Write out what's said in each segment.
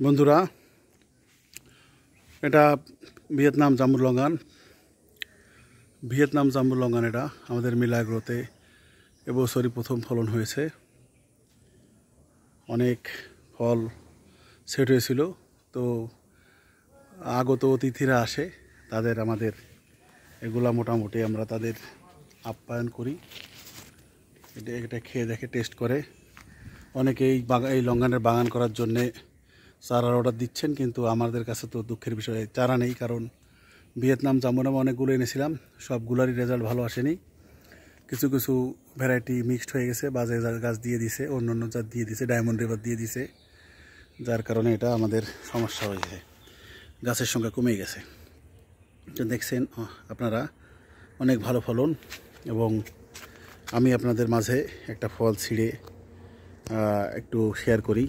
বন্ধুরা, এটা ভিয়েতনাম জাম্বুর লঙ্ঘন। এটা আমাদের মিলা এগ্রোতে এবছরই প্রথম ফলন হয়েছে। অনেক ফল সেট হয়েছিল। তো আগত অতিথিরা আসে, আমাদের এগুলা মোটামুটি আমরা তাদের আপ্যায়ন করি। এটা খেয়ে দেখে, টেস্ট করে। অনেকেই এই লঙ্ঘনের বাগান করার জন্যে চারার অর্ডার দিচ্ছেন, কিন্তু আমাদের কাছে তো দুঃখের বিষয় চারা নেই। কারণ ভিয়েতনাম জাম্বু অনেকগুলো এনেছিলাম, সবগুলোরই রেজাল্ট ভালো আসেনি। কিছু কিছু ভ্যারাইটি মিক্সড হয়ে গেছে, বাজে গাছ দিয়ে দিছে, অন্য জাত দিয়ে দিছে, ডায়মন্ড রিভার দিয়ে দিছে, যার কারণে এটা আমাদের সমস্যা হয়েছে, গাছের সংখ্যা কমে গেছে। তো দেখছেন আপনারা, অনেক ভালো ফলন। এবং আমি আপনাদের মাঝে একটা ফল ছিঁড়ে একটু শেয়ার করি।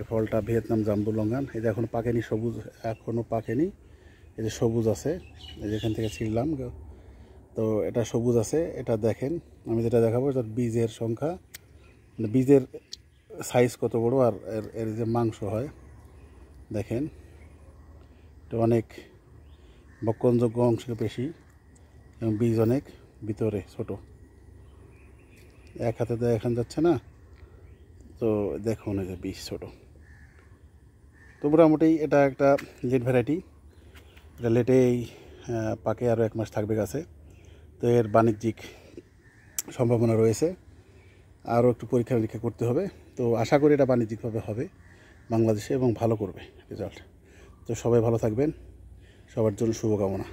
এই ফলটা ভিয়েতনাম জাম্বু লঙ্ঘন। এই যে এখনও পাকেনি, সবুজ, এখনও পাকেনি। এই যে সবুজ আছে, এই যেখান থেকে ছিঁড়লাম, তো এটা সবুজ আছে। এটা দেখেন, আমি যেটা দেখাবো এটার বীজের সংখ্যা, মানে বীজের সাইজ কত বড়, আর এর যে মাংস হয় দেখেন, এটা অনেক ভক্ষণযোগ্য অংশ বেশি, এবং বীজ অনেক ভিতরে ছোট, এক হাতে দেখান যাচ্ছে না। তো দেখুন, এই যে বীজ ছোট। তো মোটামুটি এটা একটা লেট ভ্যারাইটি। এটা লেটেই পাকে, আরও 1 মাস থাকবে গাছে। তো এর বাণিজ্যিক সম্ভাবনা রয়েছে, আরও একটু পরীক্ষা নিরীক্ষা করতে হবে। তো আশা করি এটা বাণিজ্যিকভাবে হবে বাংলাদেশে, এবং ভালো করবে রেজাল্ট। তো সবাই ভালো থাকবেন, সবার জন্য শুভকামনা।